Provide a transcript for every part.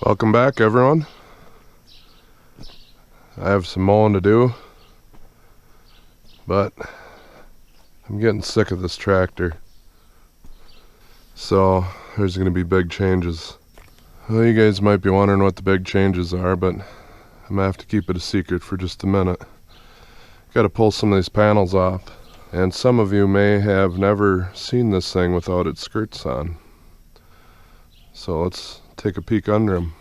Welcome back, everyone. I have some mowing to do, but I'm getting sick of this tractor. So there's going to be big changes. Well, you guys might be wondering what the big changes are, but I'm going to have to keep it a secret for just a minute. Got to pull some of these panels off, and some of you may have never seen this thing without its skirts on. So let's take a peek under them.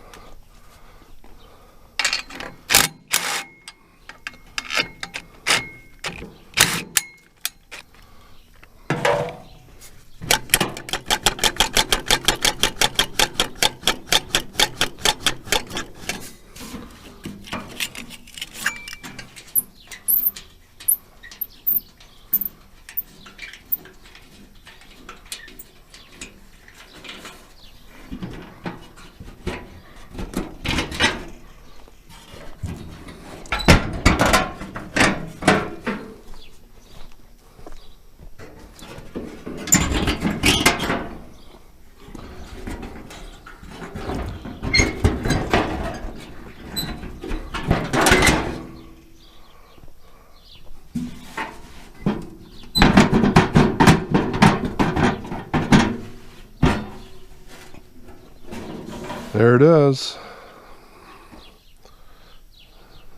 There it is.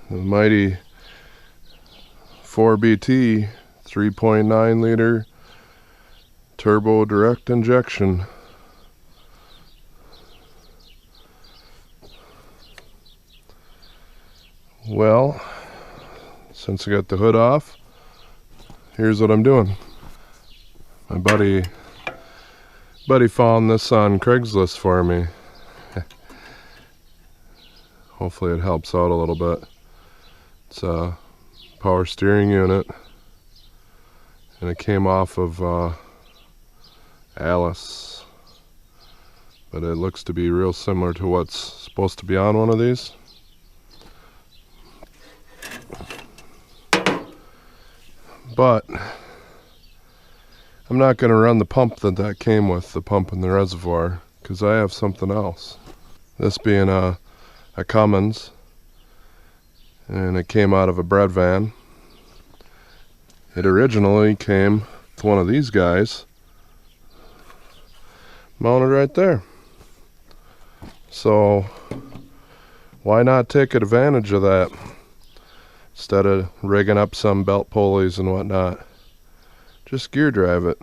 The mighty 4BT 3.9 liter turbo direct injection. Well, since I got the hood off, here's what I'm doing. My buddy found this on Craigslist for me. Hopefully it helps out a little bit. It's a power steering unit, and it came off of Alice, but it looks to be real similar to what's supposed to be on one of these. But I'm not going to run the pump that came with, the pump in the reservoir, because I have something else. This being a Cummins, and it came out of a bread van. It originally came with one of these guys mounted right there. So why not take advantage of that instead of rigging up some belt pulleys and whatnot? Just gear drive it.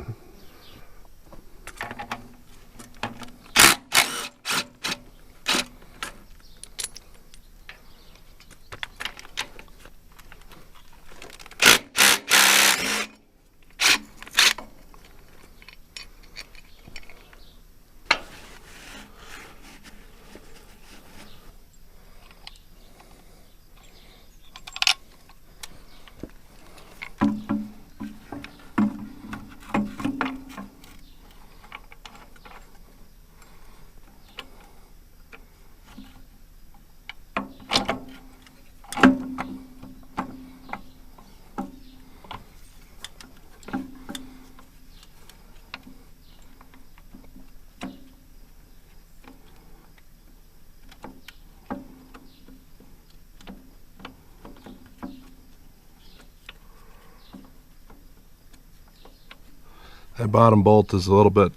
That bottom bolt is a little bit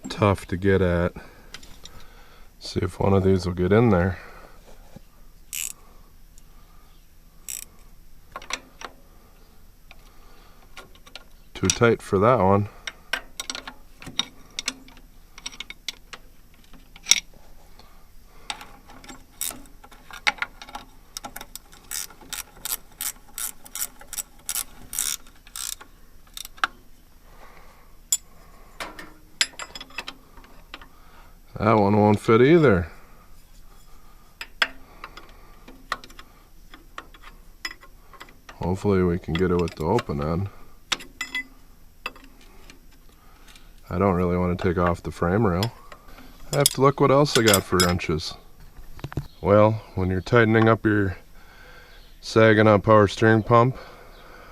tough to get at. See if one of these will get in there. Too tight for that one. That one won't fit either. Hopefully we can get it with the open end. I don't really want to take off the frame rail. I have to look what else I got for wrenches. Well, when you're tightening up your sagging on power steering pump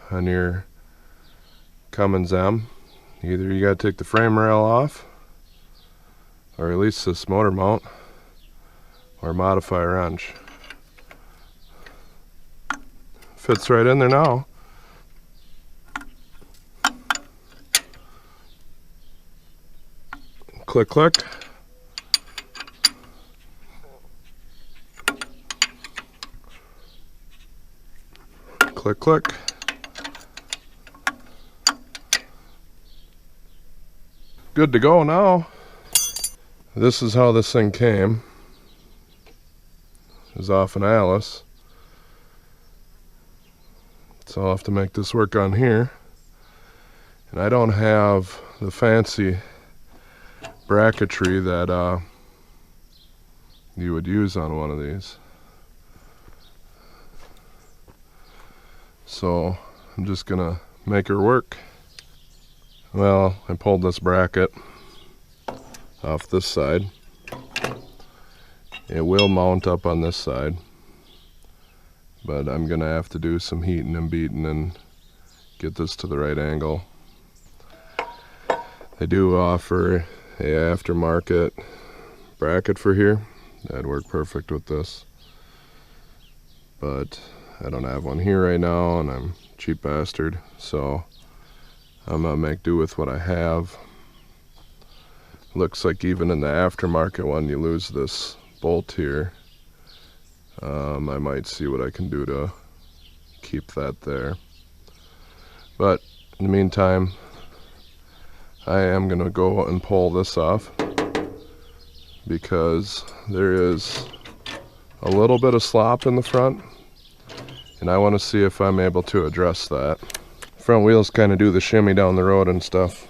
on your Cummins M, either you got to take the frame rail off, or at least this motor mount, or modify a wrench. Fits right in there now. Click, click. Click, click. Good to go now. This is how this thing came. It was off an Alice. So I'll have to make this work on here. And I don't have the fancy bracketry that you would use on one of these. So I'm just gonna make her work. Well, I pulled this bracket off this side. It will mount up on this side, but I'm gonna have to do some heating and beating and get this to the right angle. They do offer a aftermarket bracket for here. That'd work perfect with this, but I don't have one here right now, and I'm a cheap bastard, so I'm gonna make do with what I have. Looks like even in the aftermarket one you lose this bolt here. I might see what I can do to keep that there, but in the meantime I am gonna go and pull this off because there is a little bit of slop in the front, and I want to see if I'm able to address that. Front wheels kind of do the shimmy down the road and stuff.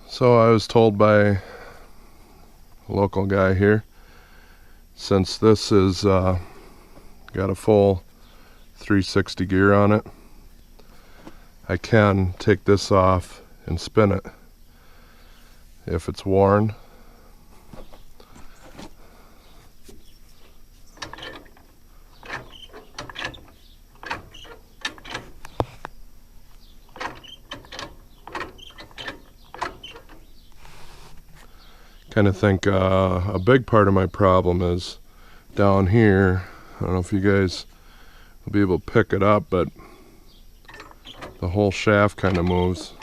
So I was told by a local guy here, since this is got a full 360 gear on it, I can take this off and spin it if it's worn. Kind of think a big part of my problem is down here. I don't know if you guys will be able to pick it up, but the whole shaft kind of moves.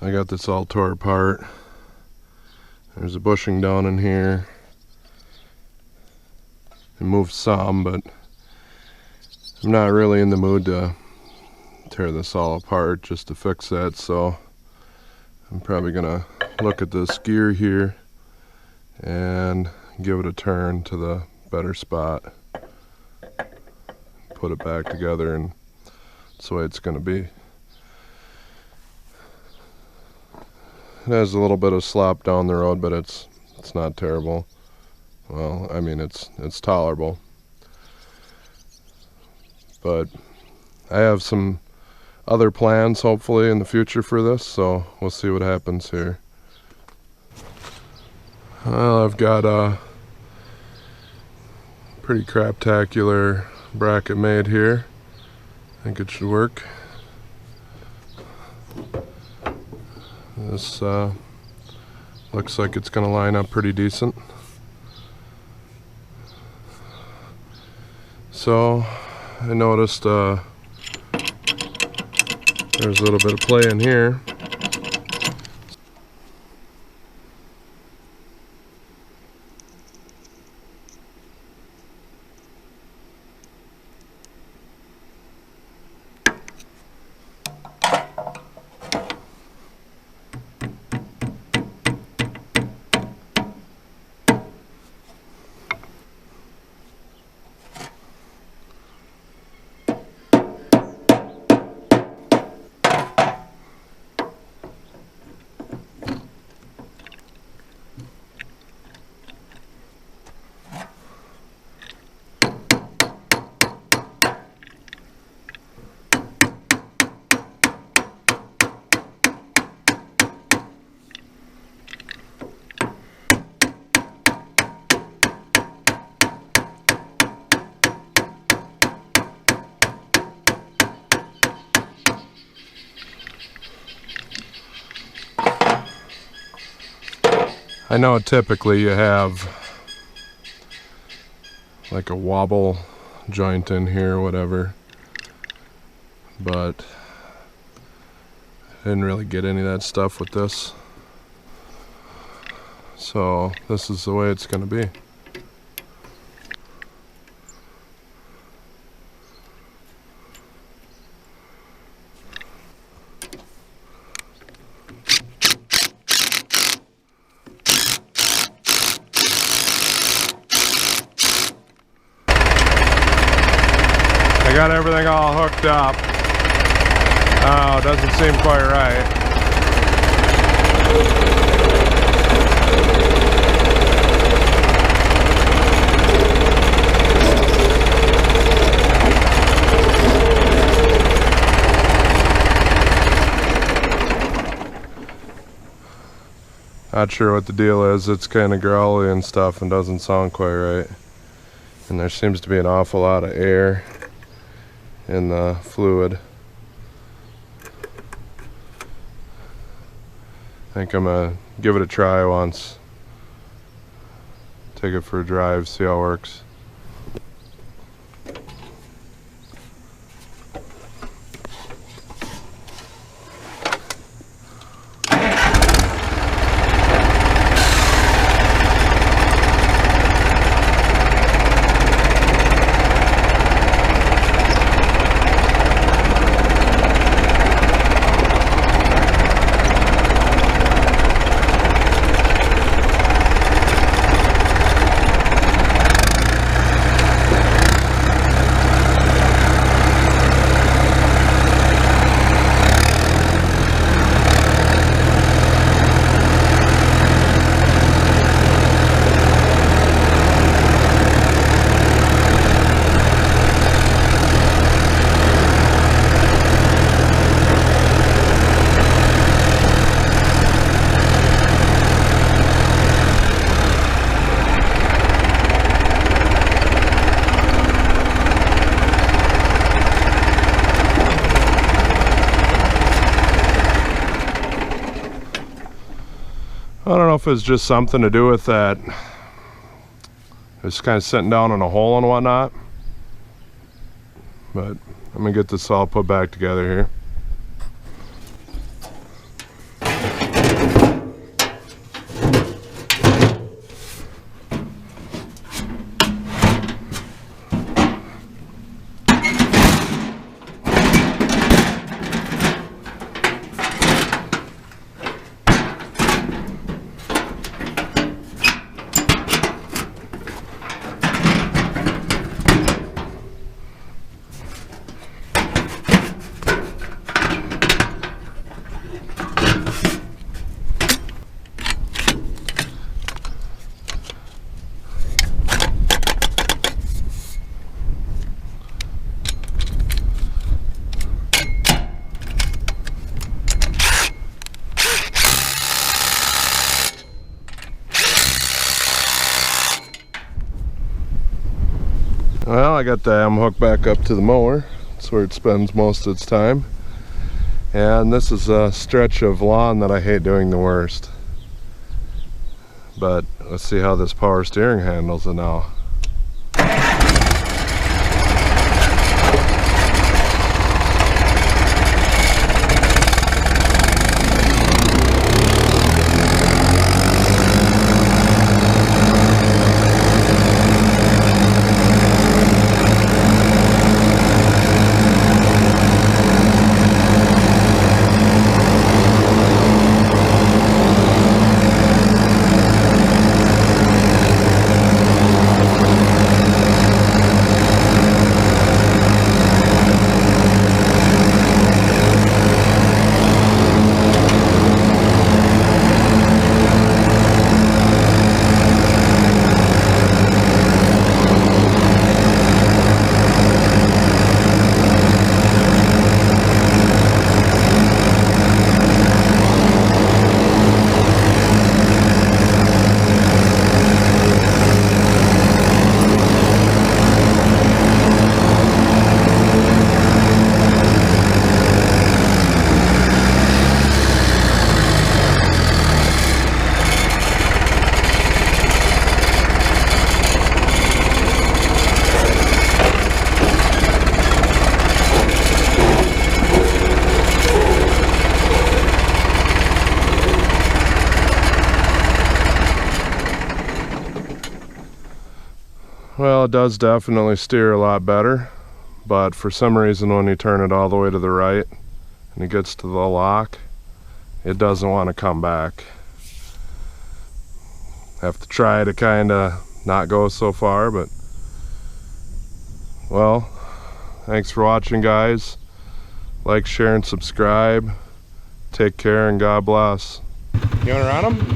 I got this all tore apart. There's a bushing down in here. It moved some, but I'm not really in the mood to tear this all apart just to fix that, so I'm probably gonna look at this gear here and give it a turn to the better spot, put it back together, and that's the way it's gonna be. It has a little bit of slop down the road, but it's not terrible. Well, I mean, it's tolerable. But I have some other plans hopefully in the future for this, so we'll see what happens here. Well, I've got a pretty craptacular bracket made here. I think it should work. This looks like it's going to line up pretty decent. So I noticed There's a little bit of play in here. I know typically you have like a wobble joint in here or whatever, but I didn't really get any of that stuff with this. So this is the way it's going to be. I got everything all hooked up. Oh, doesn't seem quite right. Not sure what the deal is. It's kind of growly and stuff and doesn't sound quite right. And there seems to be an awful lot of air in the fluid. I think I'm gonna give it a try once. Take it for a drive, see how it works. I don't know if it's just something to do with that. It's kind of sitting down in a hole and whatnot. But I'm gonna get this all put back together here. Well, I got the M hook back up to the mower. That's where it spends most of its time. And this is a stretch of lawn that I hate doing the worst. But let's see how this power steering handles it now. Well, it does definitely steer a lot better, but for some reason when you turn it all the way to the right and it gets to the lock, it doesn't want to come back. Have to try to kind of not go so far, but well, thanks for watching, guys. Like, share, and subscribe. Take care and God bless. You want to run them?